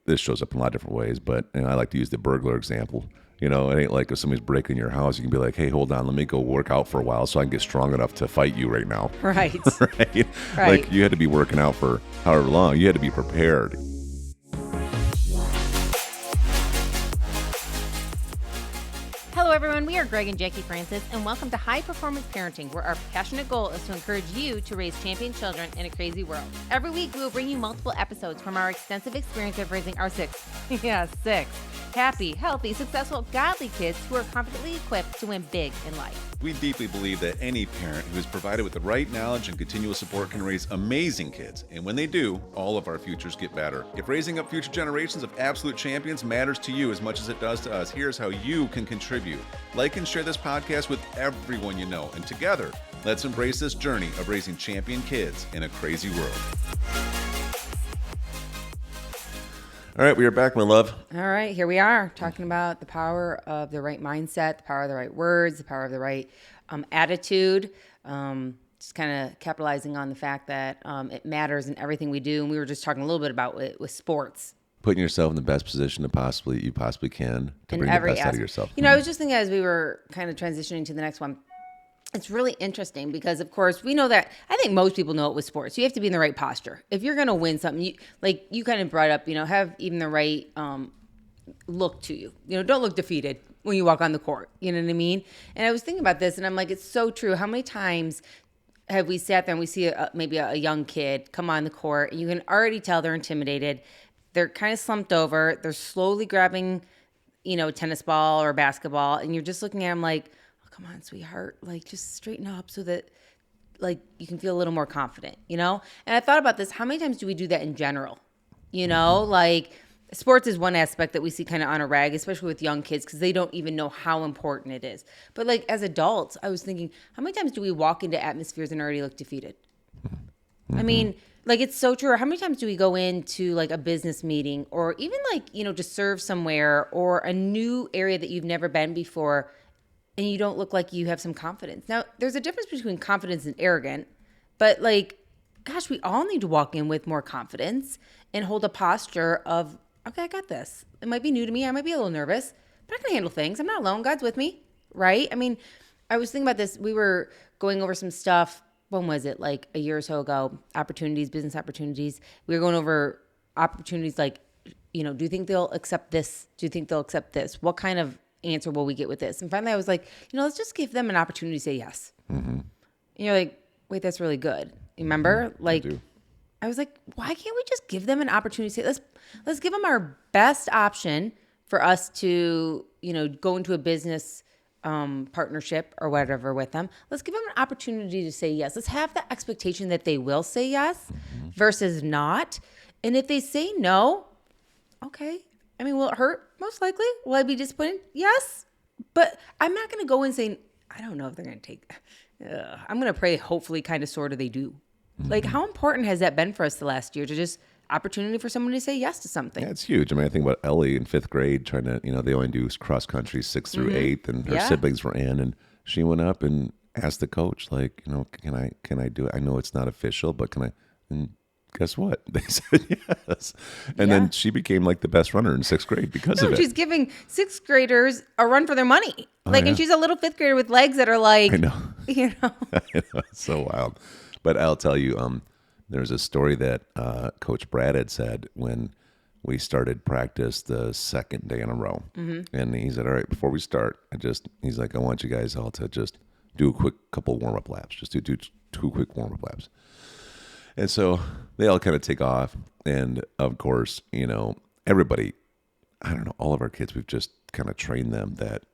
this shows up in a lot of different ways, but I like to use the burglar example. It ain't like if somebody's breaking your house, you can be like, hey, hold on, let me go work out for a while so I can get strong enough to fight you right now. Right. Right? Right. Like you had to be working out for however long. You had to be prepared. Hello, everyone. We are Greg and Jacquie Francis, and welcome to High Performance Parenting, where our passionate goal is to encourage you to raise champion children in a crazy world. Every week, we will bring you multiple episodes from our extensive experience of raising our six happy, healthy, successful, godly kids who are confidently equipped to win big in life. We deeply believe that any parent who is provided with the right knowledge and continual support can raise amazing kids. And when they do, all of our futures get better. If raising up future generations of absolute champions matters to you as much as it does to us, here's how you can contribute. Like and share this podcast with everyone you know. And together, let's embrace this journey of raising champion kids in a crazy world. All right, we are back, my love. All right, here we are talking about the power of the right mindset, the power of the right words, the power of the right attitude. Just kind of capitalizing on the fact that it matters in everything we do. And we were just talking a little bit about it with sports. Putting yourself in the best position you possibly can to bring the best out of yourself. I was just thinking as we were kind of transitioning to the next one, it's really interesting because, of course, we know that, I think most people know it with sports. You have to be in the right posture. If you're going to win something, you kind of brought up, have even the right look to you. Don't look defeated when you walk on the court. You know what I mean? And I was thinking about this, and I'm like, it's so true. How many times have we sat there and we see maybe a young kid come on the court, and you can already tell they're intimidated. They're kind of slumped over. They're slowly grabbing, a tennis ball or a basketball, and you're just looking at them like, come on, sweetheart, just straighten up so that you can feel a little more confident, And I thought about this. How many times do we do that in general? Sports is one aspect that we see kind of on a rag, especially with young kids, because they don't even know how important it is. But as adults, I was thinking, how many times do we walk into atmospheres and already look defeated? Mm-hmm. I mean, it's so true. How many times do we go into a business meeting or even to serve somewhere or a new area that you've never been before, and you don't look like you have some confidence? Now, there's a difference between confidence and arrogant, but gosh, we all need to walk in with more confidence and hold a posture of, okay, I got this. It might be new to me. I might be a little nervous, but I can handle things. I'm not alone. God's with me, right? I mean, I was thinking about this. We were going over some stuff. When was it? A year or so ago, business opportunities. We were going over opportunities do you think they'll accept this? Do you think they'll accept this? What kind of answer will we get with this? And finally I was like, let's just give them an opportunity to say yes. Mm-hmm. And you're like, wait, that's really good. You remember? I was like, why can't we just give them an opportunity to say, let's give them our best option for us to, go into a business partnership or whatever with them. Let's give them an opportunity to say yes. Let's have the expectation that they will say yes versus not. And if they say no, okay. I mean, will it hurt? Most likely. Will I be disappointed? Yes. But I'm not going to go and say, I don't know if they're going to take, I'm going to pray, hopefully, kind of, sort of, they do. Mm-hmm. How important has that been for us the last year to just opportunity for someone to say yes to something? Yeah, it's huge. I mean, I think about Ellie in 5th grade trying to, they only do cross country 6th through 8th, and her siblings were in, and she went up and asked the coach, can I do it? I know it's not official, but can I? And guess what? They said yes. And then she became the best runner in 6th grade because of it. She's giving 6th graders a run for their money. And she's a little 5th grader with legs that are I know. I know. It's so wild. But I'll tell you, there's a story that Coach Brad had said when we started practice the second day in a row. Mm-hmm. And he said, all right, before we start, he's like, I want you guys all to just do a quick couple warm-up laps. Just do two quick warm-up laps. And so they all kind of take off. And of course, everybody, I don't know, all of our kids, we've just kind of trained them that,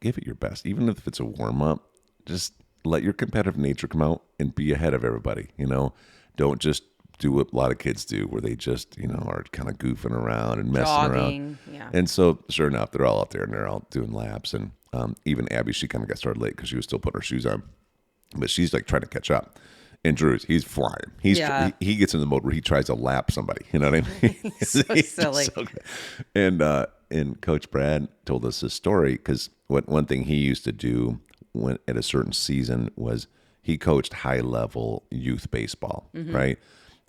give it your best. Even if it's a warm-up, just let your competitive nature come out and be ahead of everybody. Don't just do what a lot of kids do where they just, are kind of goofing around and messing around. Yeah. And so sure enough, they're all out there and they're all doing laps. And even Abby, she kind of got started late because she was still putting her shoes on. But she's trying to catch up. And Drew's, he's flying. He gets in the mode where he tries to lap somebody. You know what I mean? So silly. And Coach Brad told us this story because one thing he used to do at a certain season was he coached high-level youth baseball, right?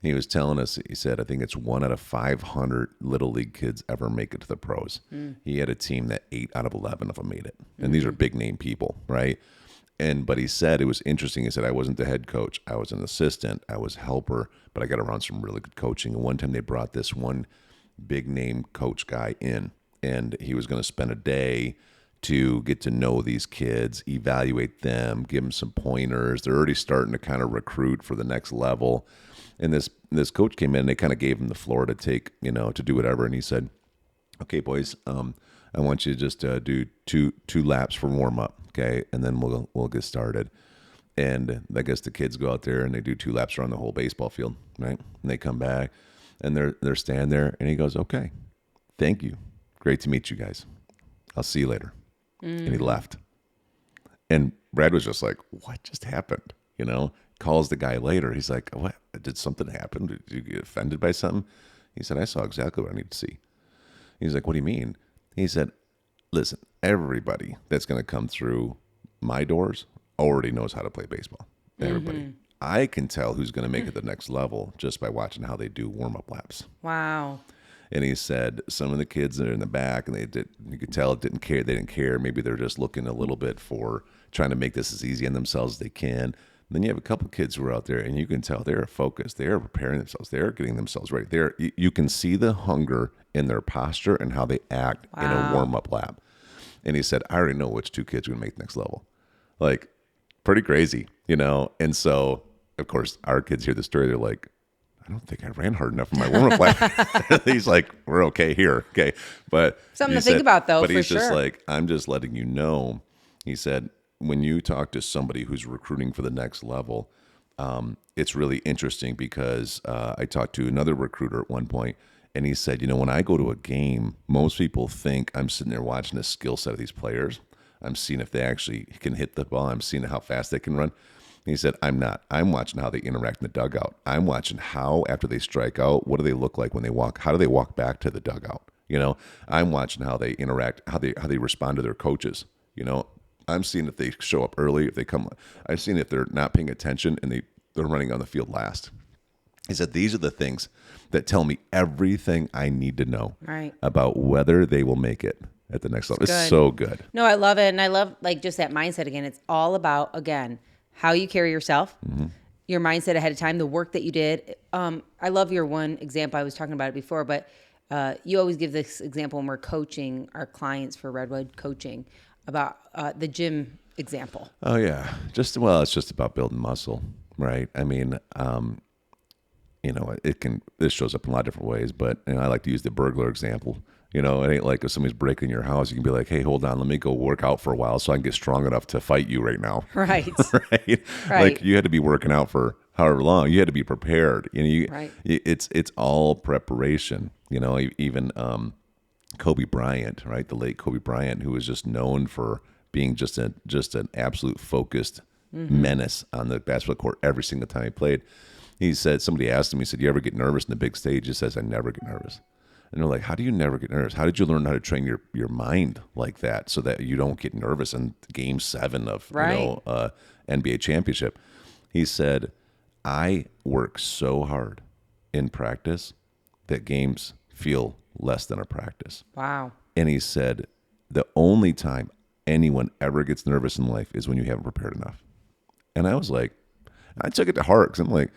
He was telling us, he said, I think it's 1 out of 500 little league kids ever make it to the pros. He had a team that 8 out of 11 of them made it. And these are big name people, right? But he said, it was interesting. He said, I wasn't the head coach. I was an assistant. I was helper, but I got around some really good coaching. And one time they brought this one big name coach guy in, and he was going to spend a day to get to know these kids, evaluate them, give them some pointers. They're already starting to kind of recruit for the next level. And this coach came in, and they kind of gave him the floor to take, to do whatever. And he said, okay, boys, I want you to just do two laps for warm up. Okay. And then we'll get started. And I guess the kids go out there and they do 2 laps around the whole baseball field. Right. And they come back and they're standing there, and he goes, okay, thank you. Great to meet you guys. I'll see you later. And he left. And Brad was just like, what just happened? Calls the guy later. He's like, what? Did something happen? Did you get offended by something? He said, I saw exactly what I need to see. He's like, what do you mean? He said, listen, everybody that's going to come through my doors already knows how to play baseball. Everybody. I can tell who's going to make it the next level just by watching how they do warm-up laps. Wow. And he said some of the kids that are in the back, and you could tell it didn't care. They didn't care. Maybe they're just looking a little bit for trying to make this as easy on themselves as they can. Then you have a couple kids who are out there, and you can tell they're focused. They're preparing themselves. They're getting themselves ready. You can see the hunger in their posture and how they act in a warm-up lap. And he said, I already know which 2 kids are going to make the next level. Like, pretty crazy, And so, of course, our kids hear the story. They're like, I don't think I ran hard enough in my warm-up lap. He's like, we're okay here. Okay. But something to think about, though, but for he's sure. just like, I'm just letting you know. He said, when you talk to somebody who's recruiting for the next level, it's really interesting because I talked to another recruiter at one point, and he said, when I go to a game, most people think I'm sitting there watching the skill set of these players. I'm seeing if they actually can hit the ball. I'm seeing how fast they can run. And he said, I'm not. I'm watching how they interact in the dugout. I'm watching how, after they strike out, what do they look like when they walk? How do they walk back to the dugout? I'm watching how they interact, how they respond to their coaches. I'm seeing if they show up early, if they come. I've seen if they're not paying attention and they're running on the field last. He said, these are the things that tell me everything I need to know about whether they will make it at the next level. It's so good. No, I love it. And I love just that mindset again. It's all about, again, how you carry yourself, your mindset ahead of time, the work that you did. I love your one example. I was talking about it before, but you always give this example when we're coaching our clients for Redwood coaching about the gym example. Oh yeah. It's just about building muscle, right? I mean, this shows up in a lot of different ways, but I like to use the burglar example. It ain't like if somebody's breaking your house, you can be like, hey, hold on, let me go work out for a while so I can get strong enough to fight you right now. Right. Right. Like you had to be working out for however long. You had to be prepared. It's all preparation. Even Kobe Bryant, right? The late Kobe Bryant, who was just known for being just an absolute focused menace on the basketball court every single time he played. He said, somebody asked him, he said, you ever get nervous in the big stage? He says, I never get nervous. And they're like, how do you never get nervous? How did you learn how to train your mind like that so that you don't get nervous in Game 7 of NBA championship? He said, I work so hard in practice that games feel less than a practice. Wow. And he said, the only time anyone ever gets nervous in life is when you haven't prepared enough. And I was like, I took it to heart because I'm like,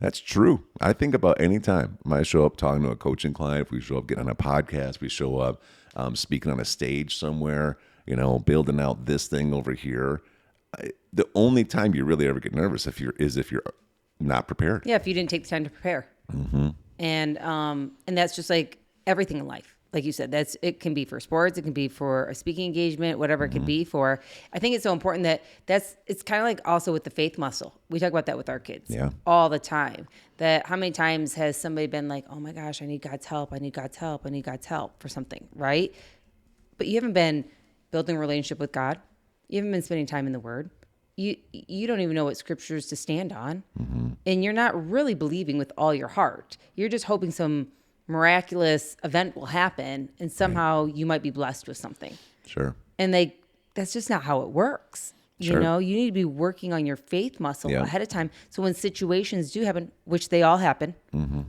that's true. I think about any time I show up talking to a coaching client, if we show up getting on a podcast, we show up speaking on a stage somewhere, building out this thing over here. The only time you really ever get nervous if you're not prepared. Yeah, if you didn't take the time to prepare. And that's just like everything in life. Like you said, it can be for sports, it can be for a speaking engagement, whatever it can be for. I think it's so important it's kind of like also with the faith muscle. We talk about that with our kids all the time. That how many times has somebody been like, oh my gosh, I need God's help, I need God's help, I need God's help for something, right? But you haven't been building a relationship with God. You haven't been spending time in the Word. You don't even know what scriptures to stand on. And you're not really believing with all your heart. You're just hoping some miraculous event will happen and somehow you might be blessed with something. Sure. And that's just not how it works. You Sure. know, you need to be working on your faith muscle Yeah. ahead of time. So when situations do happen, which they all happen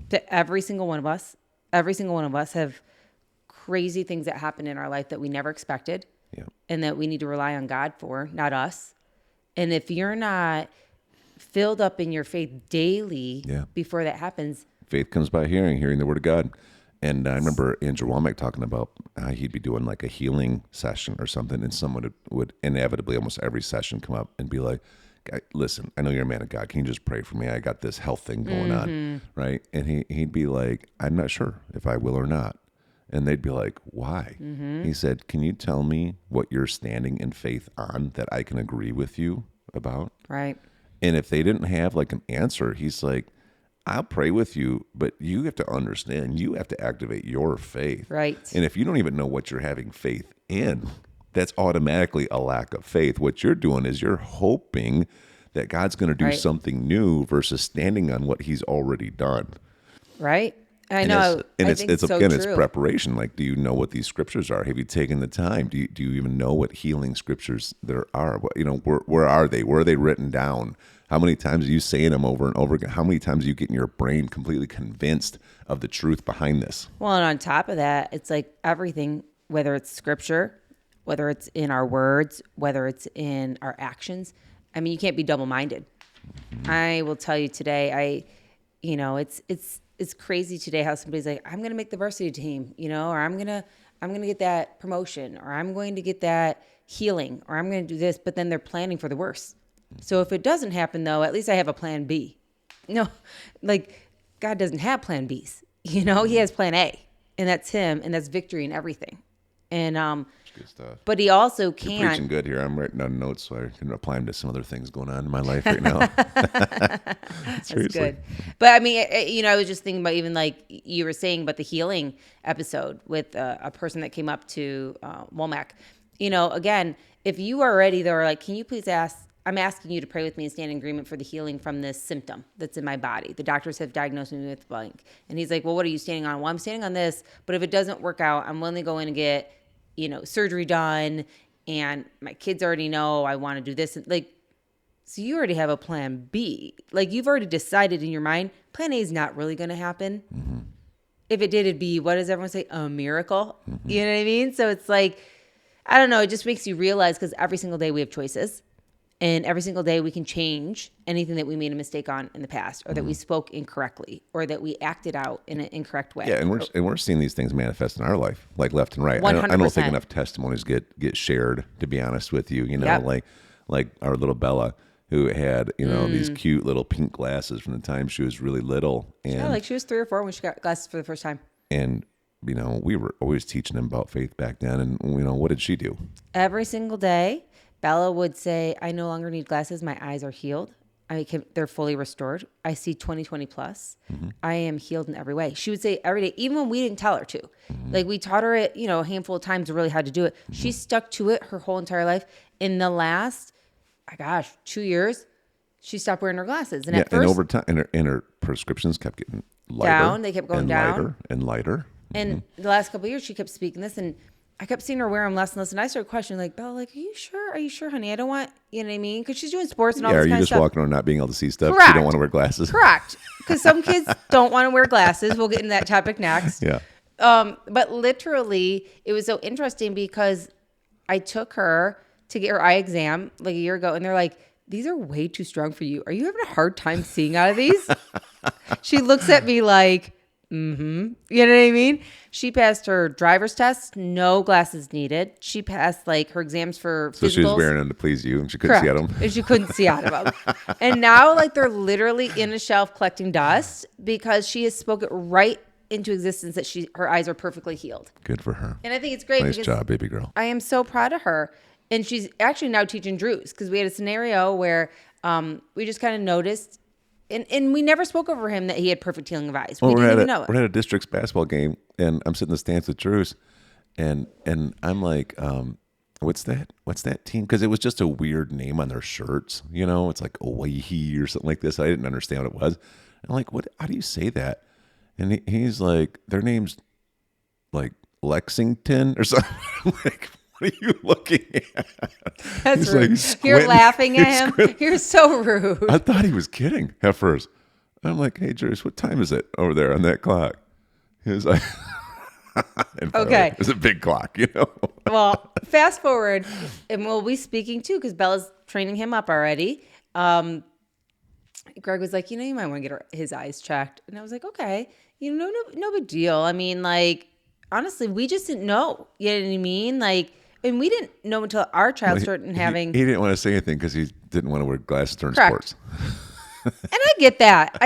to every single one of us have crazy things that happen in our life that we never expected Yeah. and that we need to rely on God for, not us. And if you're not filled up in your faith daily Yeah. before that happens, Faith comes by hearing the word of God. And I remember Andrew Womack talking about how he'd be doing like a healing session or something, and someone would inevitably, almost every session, come up and be like, listen, I know you're a man of God. Can you just pray for me? I got this health thing going on, right? And he'd be like, I'm not sure if I will or not. And they'd be like, why? He said, can you tell me what you're standing in faith on that I can agree with you about? right? And if they didn't have like an answer, he's like, I'll pray with you, but you have to understand, you have to activate your faith. Right. And if you don't even know what you're having faith in, that's automatically a lack of faith. What you're doing is you're hoping that God's going to do Right. something new versus standing on what he's already done. Right? I And know. And I it's think it's so again, true. it's preparation. Like, do you know what these scriptures are? Have you taken the time? Do you even know what healing scriptures there are? What, where are they? Where are they written down? How many times are you saying them over and over again? How many times are you getting your brain completely convinced of the truth behind this? Well, and on top of that, it's like everything, whether it's scripture, whether it's in our words, whether it's in our actions. I mean, you can't be double-minded. I will tell you today, it's crazy today how somebody's like, I'm going to make the varsity team, or I'm going to get that promotion, or I'm going to get that healing, or I'm going to do this, but then they're planning for the worst. So if it doesn't happen though, at least I have a plan B. No, like God doesn't have plan Bs. He has plan A, and that's him, and that's victory in everything. And Good stuff. but he also You're can't. preaching good here. I'm writing down notes so I can apply them to some other things going on in my life right now. That's good. But I mean, I was just thinking about even like you were saying about the healing episode with a person that came up to Womack. Again, if you are ready, they're like, can you please I'm asking you to pray with me and stand in agreement for the healing from this symptom that's in my body. The doctors have diagnosed me with blank. And he's like, well, what are you standing on? Well, I'm standing on this, but if it doesn't work out, I'm willing to go in and get, surgery done. And my kids already know I want to do this. So you already have a plan B. Like you've already decided in your mind, plan A is not really going to happen. Mm-hmm. If it did, it'd be, what does everyone say? A miracle. Mm-hmm. You know what I mean? So it's like, I don't know. It just makes you realize, because every single day we have choices. And every single day we can change anything that we made a mistake on in the past, or that we spoke incorrectly, or that we acted out in an incorrect way. Yeah, and we're seeing these things manifest in our life, like left and right. 100%. I don't think enough testimonies get shared, to be honest with you. Yep. Like our little Bella, who had these cute little pink glasses from the time she was really little, and Yeah, like she was 3 or 4 when she got glasses for the first time. and we were always teaching them about faith back then. And what did she do? Every single day, Bella would say, I no longer need glasses. My eyes are healed. They're fully restored. I see 20/20 plus. Mm-hmm. I am healed in every way. She would say every day, even when we didn't tell her to. Mm-hmm. Like we taught her it, a handful of times, really how to do it. Mm-hmm. She stuck to it her whole entire life. In the last, 2 years, she stopped wearing her glasses. And at first, and over time, and her prescriptions kept getting lighter. Down. They kept going down. Lighter and lighter. And the last couple of years, she kept speaking this, and I kept seeing her wear them less and less. And I started questioning, like, Bella, like, are you sure? Are you sure, honey? I don't want, you know what I mean? Because she's doing sports and all this Are you kind of just stuff. walking around not being able to see stuff? Correct. You don't want to wear glasses? Correct. Because some kids don't want to wear glasses. We'll get into that topic next. Yeah. But literally, it was so interesting because I took her to get her eye exam like a year ago, and they're like, these are way too strong for you. Are you having a hard time seeing out of these? She looks at me like, mm-hmm. You know what I mean? She passed her driver's test, no glasses needed. She passed like her exams for physicals. So she was wearing them to please you, and she couldn't see out of them. And she couldn't see out of them. And now, like, they're literally in a shelf collecting dust because she has spoken right into existence that her eyes are perfectly healed. Good for her. And I think it's great. Nice job, baby girl. I am so proud of her. And she's actually now teaching Drews, because we had a scenario where we just kind of noticed, and we never spoke over him that he had perfect healing of eyes. We didn't even know it. We're at a district's basketball game, and I'm sitting in the stands with Drews, and I'm like, what's that team? Because it was just a weird name on their shirts. It's like Oahe or something like this. I didn't understand what it was. I'm like, what? How do you say that? And he's like, their name's like Lexington or something. I'm like, What are you looking at? That's He's rude. like You're squinting. laughing at He's him. squinting. You're so rude. I thought he was kidding at first. I'm like, hey, Joyce, what time is it over there on that clock? He was like, and by the way, Okay. it was a big clock, you know. Well, fast forward, and we'll be speaking too, because Bella's training him up already. Greg was like, you might want to get his eyes checked. And I was like, okay, no big deal. I mean, like, honestly, we just didn't know. You know what I mean? Like, and we didn't know until our child started having. He didn't want to say anything because he didn't want to wear glasses during Correct. sports. And I get that,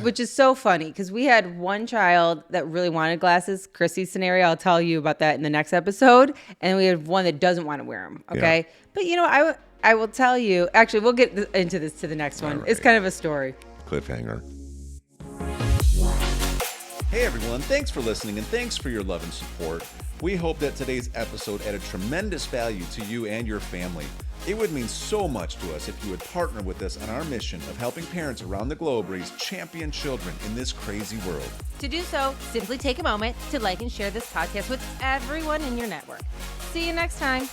which is so funny because we had one child that really wanted glasses. Chrissy's scenario, I'll tell you about that in the next episode. And we have one that doesn't want to wear them. Okay. Yeah. But, I will tell you, actually, we'll get into this to the next one. All right. It's kind of a story. Cliffhanger. Hey everyone, thanks for listening and thanks for your love and support. We hope that today's episode added tremendous value to you and your family. It would mean so much to us if you would partner with us on our mission of helping parents around the globe raise champion children in this crazy world. To do so, simply take a moment to like and share this podcast with everyone in your network. See you next time.